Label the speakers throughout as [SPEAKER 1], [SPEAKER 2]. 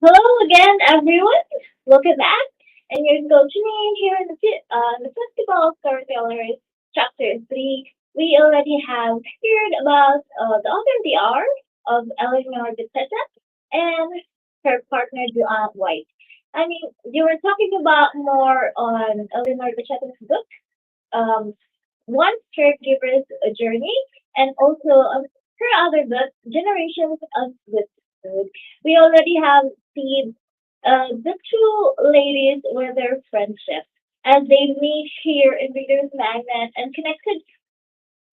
[SPEAKER 1] Hello again, everyone. Welcome back. And your coach Janine here in the Festival of Storytellers, Chapter 3. We already have heard about the author of the hour of Eleanor de and her partner, Joanne White. I mean, you were talking about more on Eleanor de book, um, One Caregiver's Journey, and also her other book, Generations of Good Food. We already have seen the two ladies with their friendship as they meet here in Reader's Magnet and connected.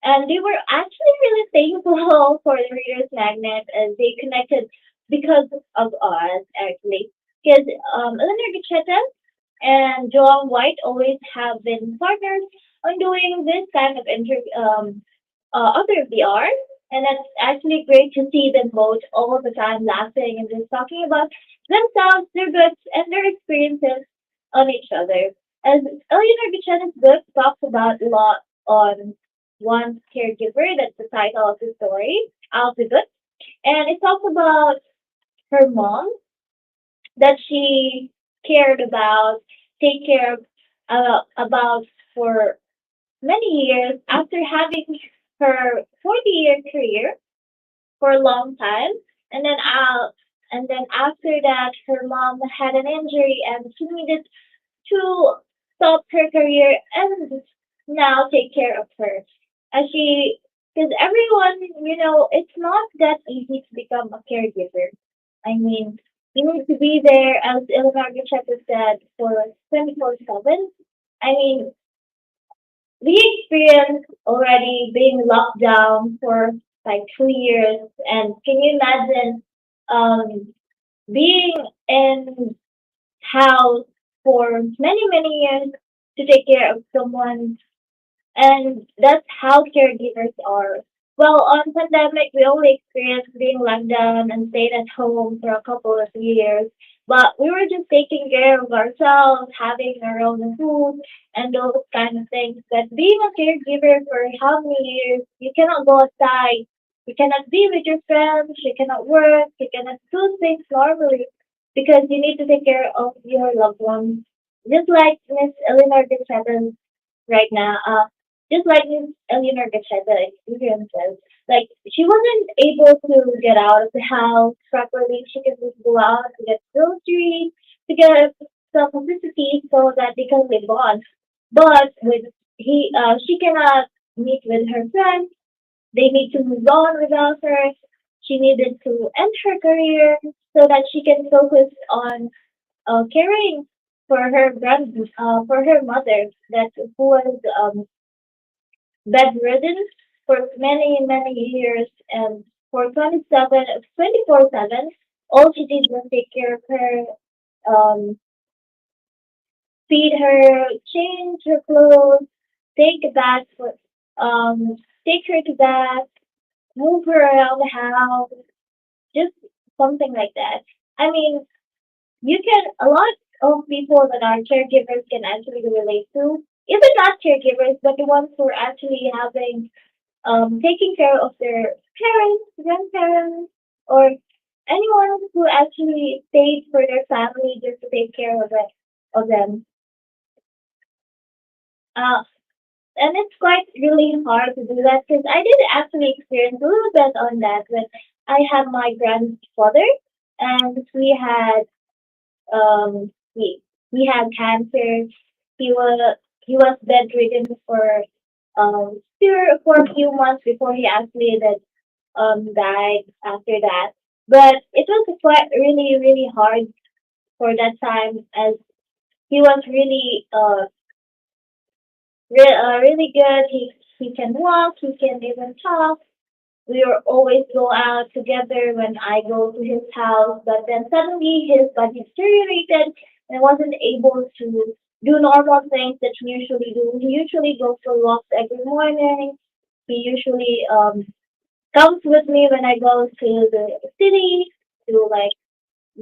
[SPEAKER 1] And they were actually really thankful for the Reader's Magnet as they connected because of us, actually. Because Eleanor Gacheta and Joan White always have been partners on doing this kind of other VR. And it's actually great to see them both all the time laughing and just talking about themselves, their books, and their experiences on each other. As Eleanor Buchanan's book talks about a lot on one caregiver, that's the title of the story, of the book. And it talks about her mom that she cared about, take care of, about for many years after having her 40-year career for a long time. And then after that, her mom had an injury and she needed to stop her career and now take care of her. As she, because everyone, it's not that easy to become a caregiver. I mean, you need to be there, as Eleanor Gacheta said, for 24/7. I mean, we experienced already being locked down for like 2 years, and can you imagine being in house for many years to take care of someone, and that's how caregivers are. Well, on pandemic, we only experienced being locked down and stayed at home for a couple of years. But we were just taking care of ourselves, having our own food, and those kind of things. But being a caregiver for how many years, you cannot go outside, you cannot be with your friends, you cannot work, you cannot do things normally because you need to take care of your loved ones. Just like Miss Eleanor Gacheta right now. Just like Miss Eleanor Gacheta experiences, like she wasn't able to get out of the house properly. She could just go out to get groceries, to get some necessities so that they can live on. But she cannot meet with her friends. They need to move on without her. She needed to end her career so that she can focus on caring for for her mother that who was bedridden for many years, and for 24/7, all she did was take care of her, um, feed her, change her clothes, take a bath for, um, take her to bath, move her around the house, just something like that. I mean, a lot of people that are caregivers can actually relate to, even not caregivers, but the ones who are actually having taking care of their parents, grandparents, or anyone who actually stayed for their family just to take care of them. Uh, and it's quite really hard to do that because I did actually experience a little bit on that when I had my grandfather, and um he had cancer. He was bedridden for a few months before he actually died after that. But it was quite really hard for that time as he was really good. He can walk, he can even talk. We were always go out together when I go to his house, but then suddenly his body deteriorated and wasn't able to do normal things that he usually do. He usually goes for walks every morning. He usually comes with me when I go to the city to like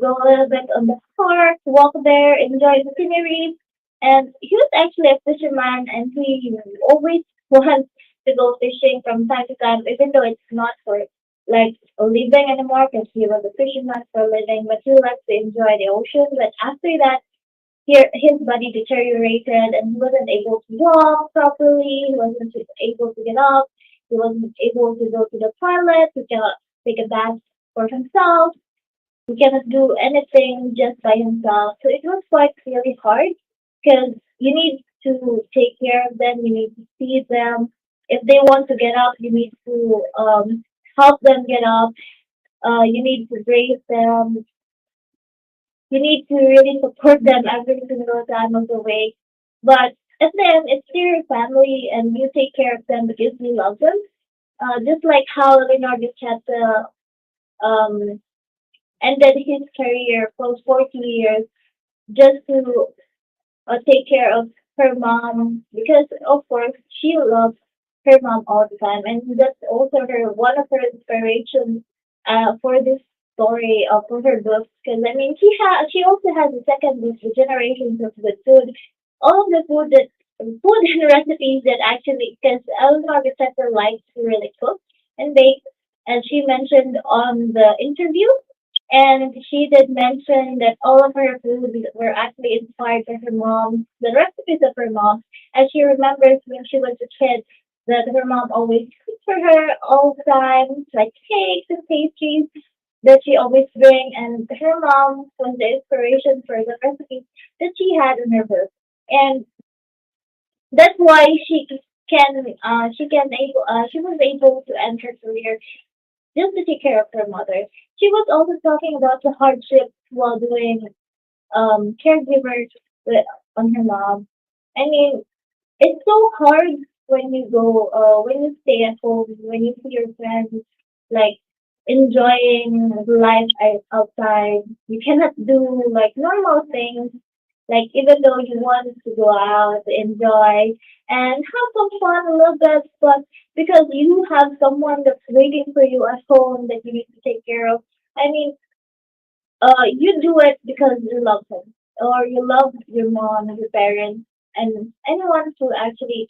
[SPEAKER 1] go a little bit on the park, walk there, enjoy the scenery. And he was actually a fisherman, and he always wants to go fishing from time to time, even though it's not for like living anymore because he was a fisherman for a living, but he likes to enjoy the ocean. But after that, his body deteriorated and he wasn't able to walk properly. He wasn't able to get up. He wasn't able to go to the toilet. He cannot take a bath for himself. He cannot do anything just by himself. So it was quite really hard because you need to take care of them. You need to feed them. If they want to get up, you need to help them get up. You need to raise them. You need to really support them every single time of the way. But at the end, it's still your family and you take care of them because you love them. Just like how Leonardo Chetta um, ended his career for 40 years just to take care of her mom because of course she loves her mom all the time and that's also her one of her inspirations for this story for her books because I mean she also has a second book the generations of the food all of the food and recipes that actually because Eleanor Gustavo likes to really cook and bake as she mentioned on the interview and she did mention that all of her foods were actually inspired by her mom, the recipes of her mom, as she remembers when she was a kid that her mom always cooked for her all the time, like cakes and pastries that she always bring, and her mom was the inspiration for the recipes that she had in her book, and that's why she was able to end her career just to take care of her mother. She was also talking about the hardship while doing caregivers with, on her mom. I mean, it's so hard when you stay at home, when you see your friends like enjoying life outside. You cannot do like normal things, like even though you want to go out, enjoy, and have some fun a little bit, but because you have someone that's waiting for you at home that you need to take care of. I mean, you do it because you love them, or you love your mom, your parents, and anyone who actually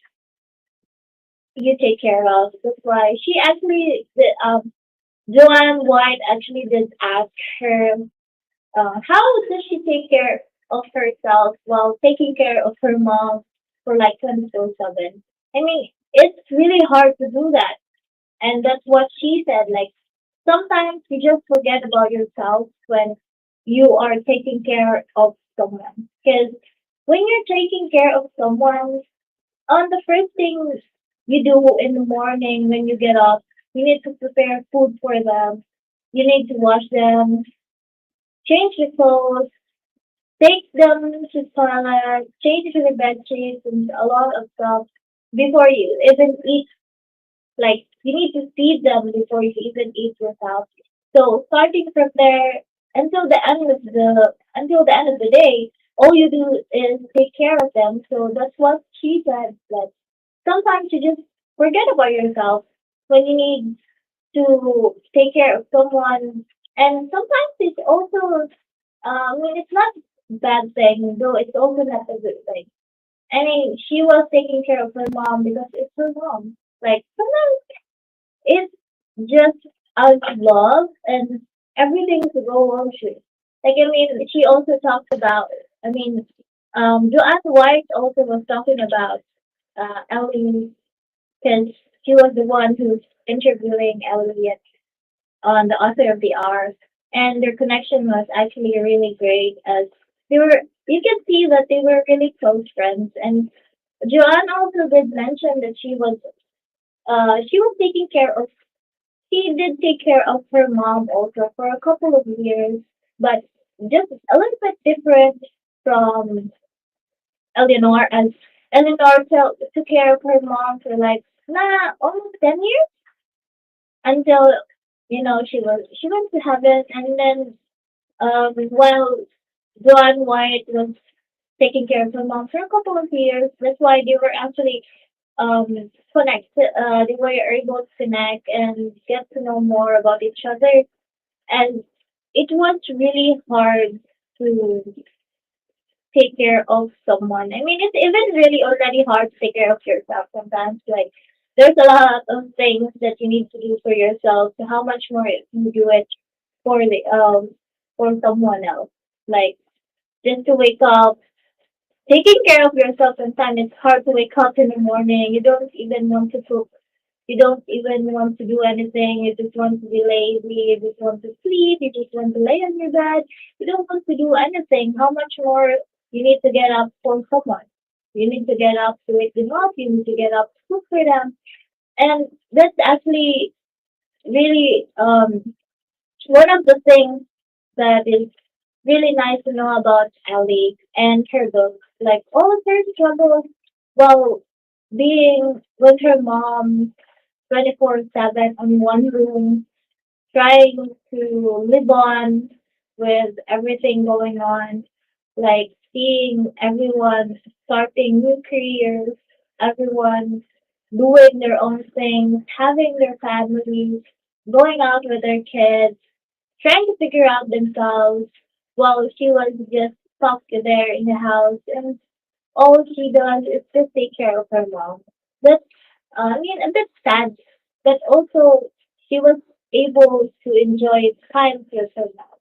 [SPEAKER 1] you take care of. That's why she actually, Joanne White actually did ask her, how does she take care of herself while taking care of her mom for like 24/7? I mean, it's really hard to do that, and that's what she said. Like sometimes you just forget about yourself when you are taking care of someone. Because when you're taking care of someone, on the first thing you do in the morning when you get up, you need to prepare food for them. You need to wash them, change the clothes, take them to toilet, change the bed sheets, and a lot of stuff before you even eat. Like you need to feed them before you even eat yourself. So starting from there until the end of the day, all you do is take care of them. So that's what she said. That sometimes you just forget about yourself when you need to take care of someone. And sometimes it's also, I mean, it's not a bad thing, though it's also not a good thing. I mean, she was taking care of her mom because it's her mom. Like, sometimes it's just out of love and everything to go wrong with. Like, I mean, she also talked about, I mean, Joanne White also was talking about Ellie because she was the one who's interviewing Elliot on the author of the hour, and their connection was actually really great as they were. You can see that they were really close friends, and Joanne also did mention that she was taking care of. She did take care of her mom also for a couple of years, but just a little bit different from Eleanor, as Eleanor took care of her mom for like almost 10 years until she went to heaven, and then while Joan White was taking care of her mom for a couple of years, that's why they were actually connect. They were able to connect and get to know more about each other, and it was really hard to take care of someone. I mean, it's even really already hard to take care of yourself sometimes. Like there's a lot of things that you need to do for yourself. So how much more if you do it for the for someone else? Like just to wake up, taking care of yourself sometimes it's hard to wake up in the morning. You don't even want to cook. You don't even want to do anything. You just want to be lazy. You just want to sleep. You just want to lay on your bed. You don't want to do anything. How much more you need to get up for someone? You need to get up to wake them up. You need to get up to cook for them. And that's actually really one of the things that is really nice to know about Ellie and her book. Like all of her struggles while being with her mom 24/7 on one room, trying to live on with everything going on, like seeing everyone starting new careers, everyone doing their own things, having their families, going out with their kids, trying to figure out themselves while she was just stuck there in the house and all she does is just take care of her mom. That's, I mean, a bit sad, but also she was able to enjoy time with her mom.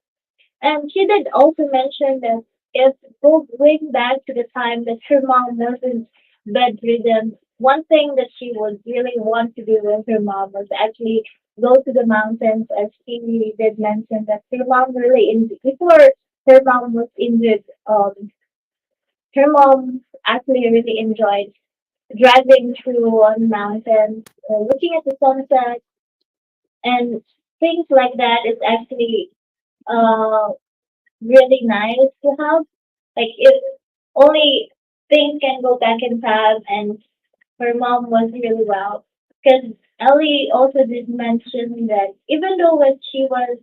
[SPEAKER 1] And she did also mention that if going back to the time that her mom wasn't bedridden, one thing that she would really want to do with her mom was actually go to the mountains, as she really did mention that her mom really, before her mom was injured, her mom actually really enjoyed driving through one mountain, looking at the sunset, and things like that is actually uh, really nice to have. Like if only things can go back in time and her mom was really well. Because Ellie also did mention that even though when she was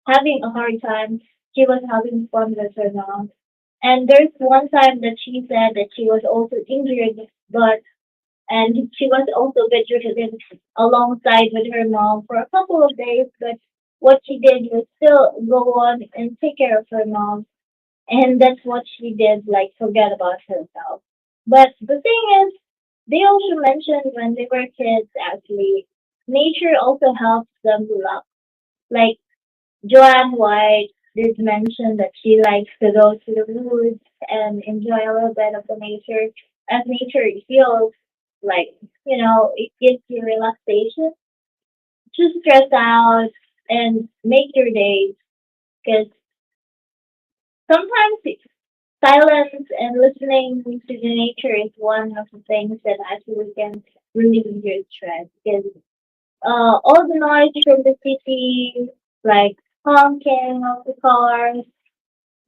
[SPEAKER 1] having a hard time, she was having fun with her mom. And there's one time that she said that she was also injured, but and she was also bedridden alongside with her mom for a couple of days. But what she did was still go on and take care of her mom, and that's what she did. Like forget about herself. But the thing is, they also mentioned when they were kids, actually, nature also helps them relax. Like Joanne White did mention that she likes to go to the woods and enjoy a little bit of the nature. As nature feels like, it gives you relaxation to stress out and make your days. Because sometimes silence and listening to the nature is one of the things that actually can relieve your stress. Because all the noise from the city, like honking of the cars,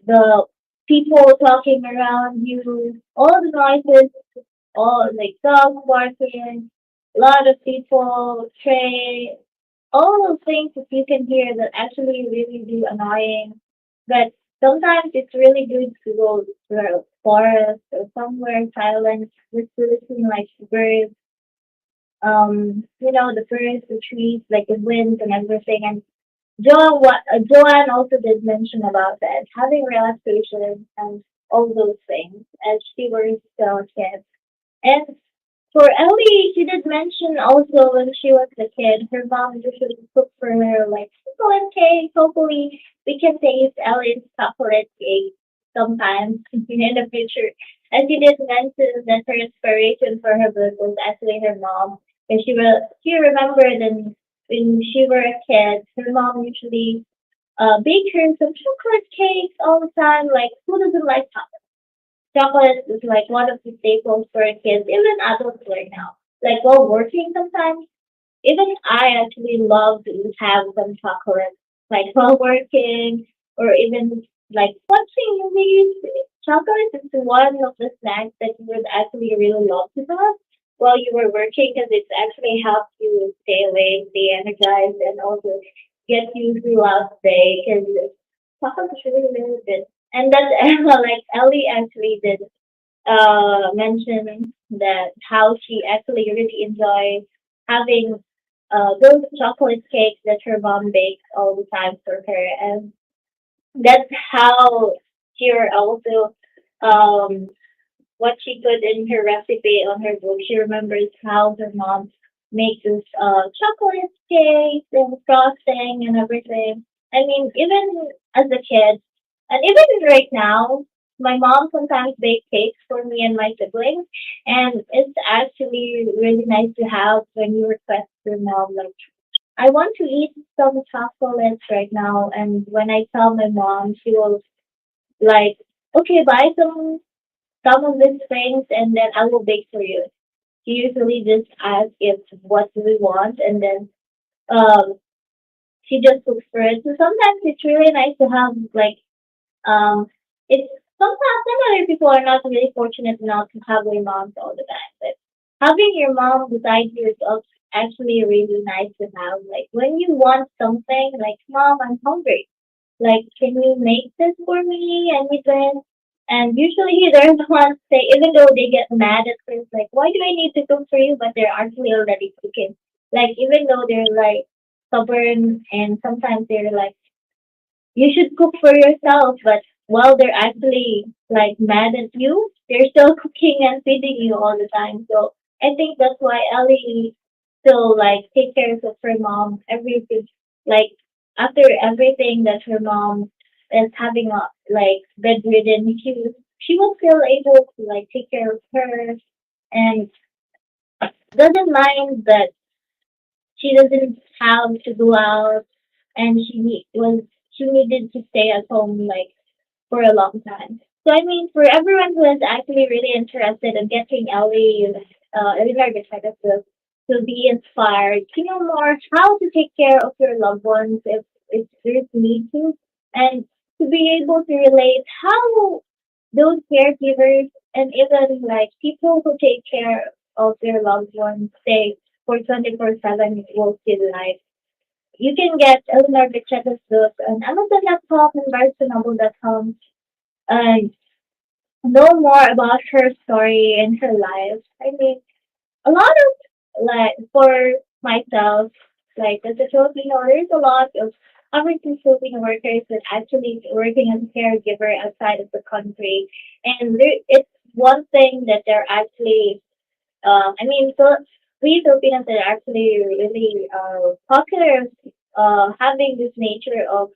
[SPEAKER 1] the people talking around you, all the noises, all like dogs barking, a lot of people, train, all those things that you can hear that actually really do annoying. But sometimes it's really good to go to a forest or somewhere silent, just to listen like birds, the birds, the trees, like the wind and everything. And Joanne also did mention about that, having relaxation and all those things as she was still a kid. And for Ellie, she did mention also when she was a kid, her mom usually cooked for her like chocolate cake. Hopefully, we can taste Ellie's chocolate cake sometime in the future. And she did mention that her inspiration for her book was actually her mom. And she remembered when she were a kid, her mom usually bake her some chocolate cakes all the time. Like who doesn't like chocolate is like one of the staples for kids, even adults right now. Like while working sometimes, even I actually love to have some chocolate, like while working or even like watching movies. Chocolate is one of the snacks that you would actually really love to have while you were working because it actually helps you stay awake, stay energized, and also get you throughout the day because chocolate is really, really good. And that's like Ellie actually did mention that how she actually really enjoys having those chocolate cakes that her mom bakes all the time for her, and that's how she also um, what she put in her recipe on her book. She remembers how her mom makes this chocolate cake and frosting and everything. I mean, even as a kid, and even right now, my mom sometimes bakes cakes for me and my siblings, and it's actually really nice to have when you request your mom, like, I want to eat some chocolates right now, and when I tell my mom, she will like, okay, buy some of these things, and then I will bake for you. She usually just asks if what do we want, and then um she just cooks for it. So sometimes it's really nice to have like it's sometimes some other people are not really fortunate enough to have their moms all the time, but having your mom beside you is also actually really nice to have. Like when you want something, like mom, I'm hungry. Like, can you make this for me? Anything? And usually they're the ones say, even though they get mad at first, like, why do I need to cook for you? But they're actually already cooking. Like, even though they're like stubborn and sometimes they're like, you should cook for yourself, but while they're actually like mad at you, they're still cooking and feeding you all the time. So I think that's why Ellie still like take care of her mom everything, like after everything that her mom is having a like bedridden, she was still able to like take care of her and doesn't mind that she doesn't have to go out and she needed to stay at home like for a long time. So I mean, for everyone who is actually really interested in getting Eleanor Bechetta to be inspired to know more how to take care of your loved ones if there's need to, and to be able to relate how those caregivers and even like people who take care of their loved ones stay for 24/7 will still life. You can get Eleanor Bichetta's book on Amazon.com and BarnesandNoble.com and know more about her story and her life. I mean, a lot of like for myself, like as a Filipino, there's a lot of American Filipino workers that actually working as a caregiver outside of the country, and it's one thing that they're actually I mean, so we Filipinos are actually really popular having this nature of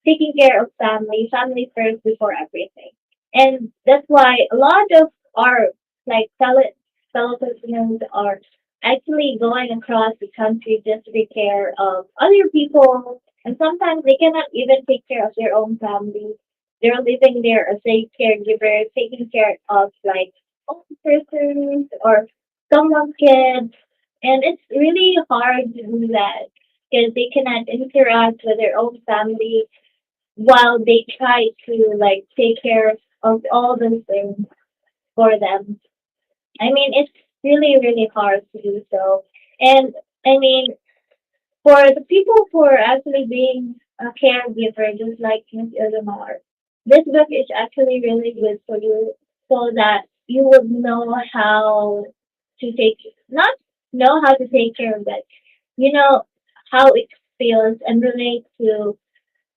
[SPEAKER 1] taking care of family, family first before everything. And that's why a lot of our like fellow Filipinos are actually going across the country just to take care of other people. And sometimes they cannot even take care of their own family. They're living there as a caregiver, taking care of like old persons or someone's kids. And it's really hard to do that because they cannot interact with their own family while they try to like take care of all those things for them. I mean, it's really, really hard to do so. And I mean, for the people who are actually being a caregiver, just like Miss Ilmar, this book is actually really good for you so that you would know how to take, not know how to take care of it, you know how it feels and relate to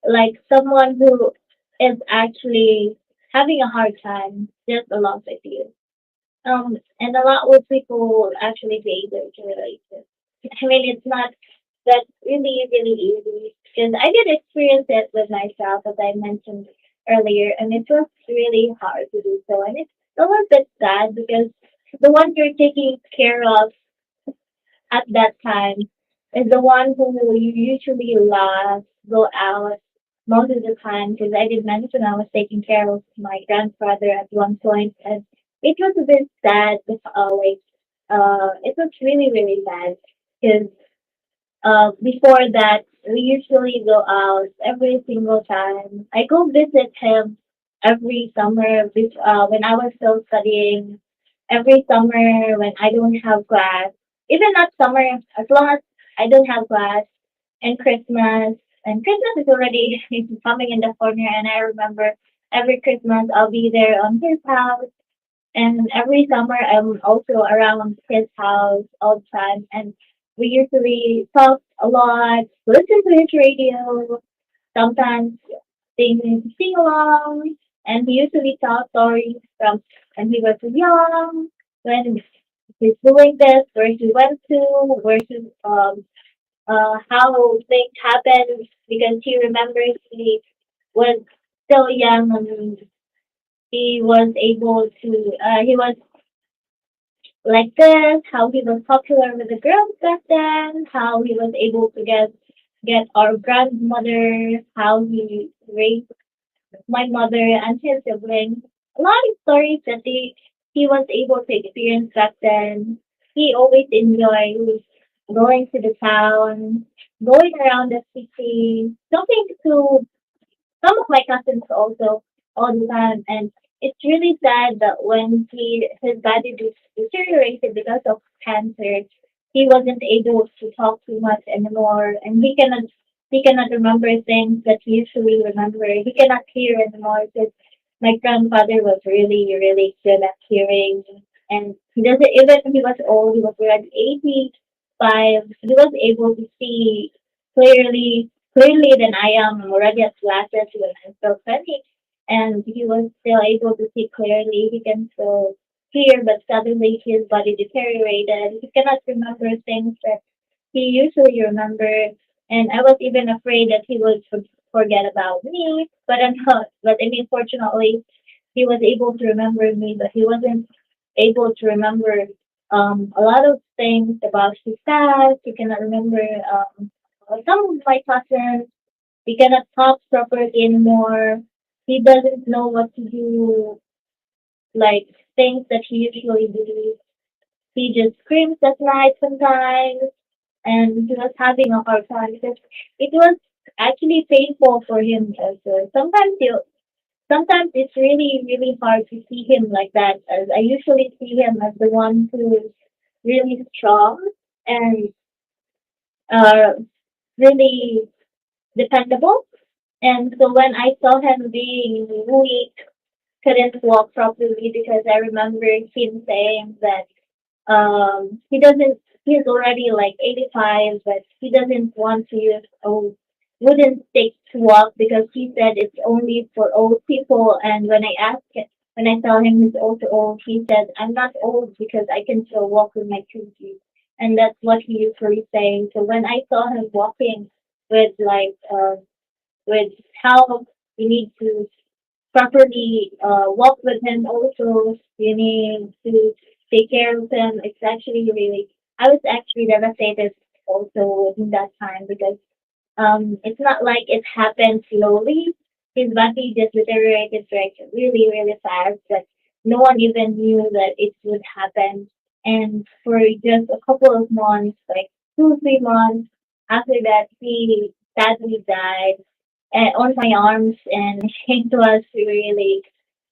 [SPEAKER 1] like someone who is actually having a hard time just alongside you. And a lot of people actually be able to relate to. I mean, it's not that really, really easy because I did experience it with myself, as I mentioned earlier, and it was really hard to do so. And it's a little bit sad because the one you're taking care of at that time is the one who you usually last go out most of the time because I did mention I was taking care of my grandfather at one point and it was a bit sad it was really really bad because before that, we usually go out every single time. I go visit him every summer when I was still studying. Every summer when I don't have class, even not summer, as long as I don't have class, and Christmas. And Christmas is already coming in the corner, and I remember every Christmas I'll be there on his house and every summer, I'm also around his house all the time. And we usually talk a lot, listen to his radio, sometimes sing along. And he usually tells stories from when he was young, when he's doing this, where he went to, where he how things happened because he remembers he was still young and he was able to he was like this, how he was popular with the girls back then, how he was able to get our grandmother, how he raised my mother and his siblings. A lot of stories that he was able to experience back then. He always enjoyed going to the town, going around the city, talking to some of my cousins also all the time, and it's really sad that when his body deteriorated because of cancer, he wasn't able to talk too much anymore, and he cannot remember things that he usually remember. He cannot hear anymore because my grandfather was really really good at hearing, and he doesn't even he was old. He was already 85. He was able to see clearly than I am. I'm already at glasses when I'm still 20. And he was still able to see clearly. He can still hear, but suddenly his body deteriorated. He cannot remember things that he usually remembered. And I was even afraid that he would forget about me. But I'm not. But I mean, fortunately, he was able to remember me, but he wasn't able to remember a lot of things about his past. He cannot remember some of my cousins. He cannot talk properly anymore. He doesn't know what to do, like things that he usually do. He just screams at night sometimes, and he was having a hard time because it was actually painful for him also. Sometimes it's really, really hard to see him like that, as I usually see him as the one who is really strong and uh, really dependable. And so when I saw him being weak, couldn't walk properly because I remember him saying that he doesn't he's already like 85 but he doesn't want to use old wooden sticks to walk because he said it's only for old people. And when I tell him he's also old, he said I'm not old because I can still walk with my 2 feet. And that's what he usually saying. So when I saw him walking with with how you need to properly walk with him also. You need to take care of him. It's actually really, I was actually devastated also in that time because it's not like it happened slowly. His body just deteriorated like really, really fast. But no one even knew that it would happen. And for just a couple of months, like 2, 3 months after that, he sadly died on my arms, and it was really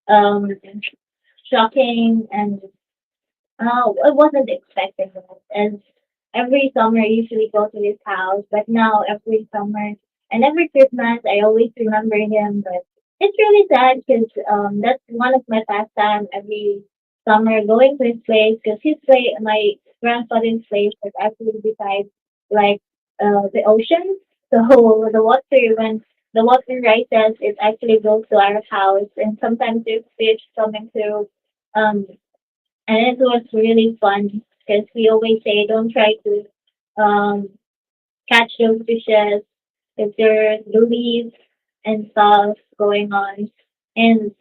[SPEAKER 1] um, shocking and I wasn't expecting that. And every summer I usually go to his house, but now every summer and every Christmas I always remember him. But it's really sad because that's one of my pastime every summer going to his place because his place, my grandfather's place, was actually beside like the ocean. So the water when the water rises, it actually goes to our house, and sometimes there's fish coming through. Um, and it was really fun because we always say don't try to um, catch those fishes if there's leaves and stuff going on. And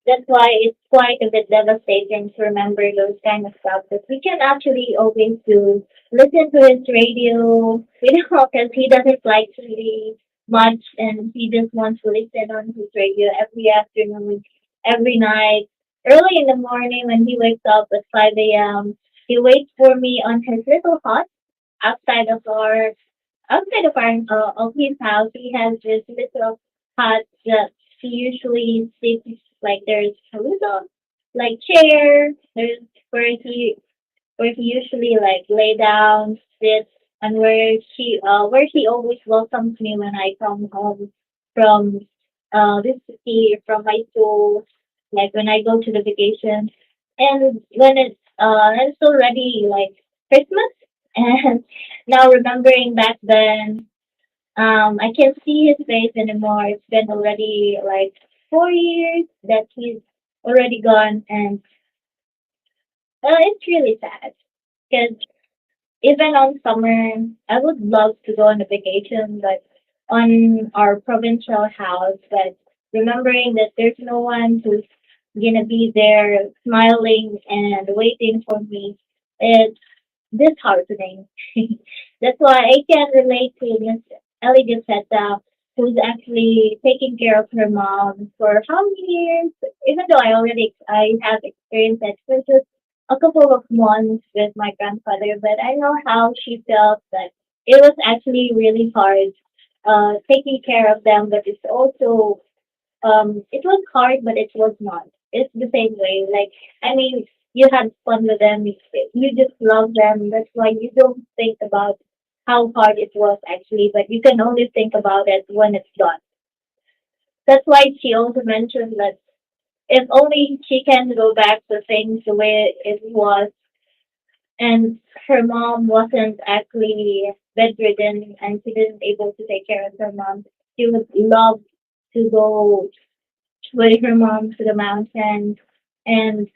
[SPEAKER 1] that's why it's quite a bit devastating to remember those kind of stuff. But we can actually always do listen to his radio, because he doesn't like TV much, and he just wants to listen on his radio every afternoon, every night, early in the morning when he wakes up at 5 a.m. He waits for me on his little hut outside of our of his house. He has this little hut that he usually sits like there's a little like chair. There's where he usually like lay down, sit, and where he always welcomes me when I come home from this city from my school, like when I go to the vacation, and when it's already like Christmas, and now remembering back then, I can't see his face anymore. It's been already like 4 years that he's already gone, and it's really sad because even on summer, I would love to go on a vacation, but on our provincial house, but remembering that there's no one who's gonna be there smiling and waiting for me, it's disheartening. That's why I can relate to Miss Ellie Gacetta, who's actually taking care of her mom for how many years? Even though I have experienced it for just a couple of months with my grandfather, but I know how she felt that it was actually really hard taking care of them, but it's also it was hard, but it was not. It's the same way. Like, I mean, you had fun with them. You just love them. That's why you don't think about how hard it was actually, but you can only think about it when it's done. That's why she also mentioned that if only she can go back to things the way it was, and her mom wasn't actually bedridden and she didn't able to take care of her mom, she would love to go with her mom to the mountain and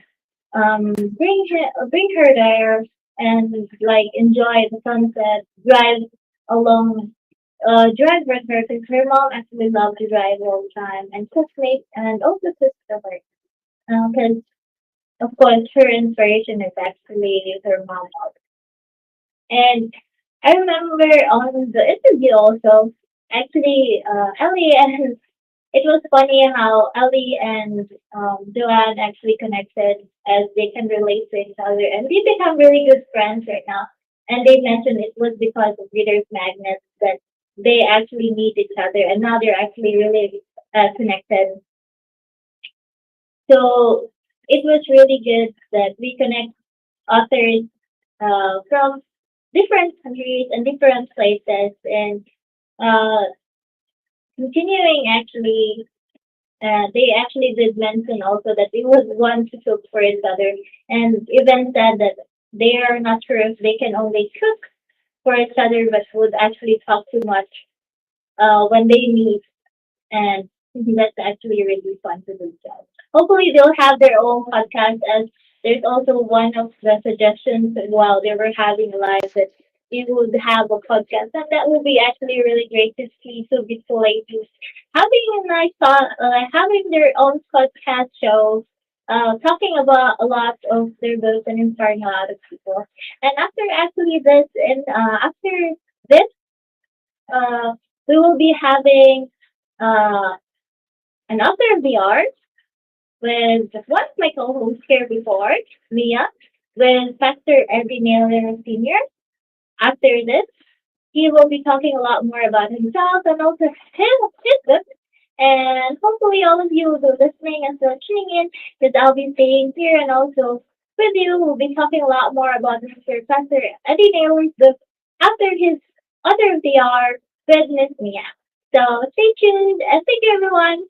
[SPEAKER 1] bring her there and like enjoy the sunset, drive along, drive with her because her mom actually loved to drive all the time and cook make and also cook for her because of course her inspiration is actually her mom. And I remember on the interview also, actually, Ellie and it was funny how Ellie and Joanne actually connected as they can relate to each other, and they become really good friends right now. And they mentioned it was because of Reader's Magnet that they actually meet each other, and now they're actually really connected. So it was really good that we connect authors from different countries and different places, and uh, continuing actually they actually did mention also that they would want to cook for each other and even said that they are not sure if they can only cook for each other but would actually talk too much when they meet and that's actually really fun to do so. Hopefully they'll have their own podcast as there's also one of the suggestions while they were having live that you would have a podcast and that would be actually really great to see so beautiful ladies having a nice thought, having their own podcast show, talking about a lot of their books and inspiring a lot of people. And after actually this and after this uh, we will be having uh, an author of the arts with one of my co-hosts here before, Mia, with Pastor Eddie Naylor Sr. After this, he will be talking a lot more about himself and also his book. And hopefully all of you will be listening and still tuning in because I'll be staying here and also with you. We'll be talking a lot more about Mr. Pastor Eddie Naylor's book after his other VR with Miss Mia. So stay tuned and thank you everyone.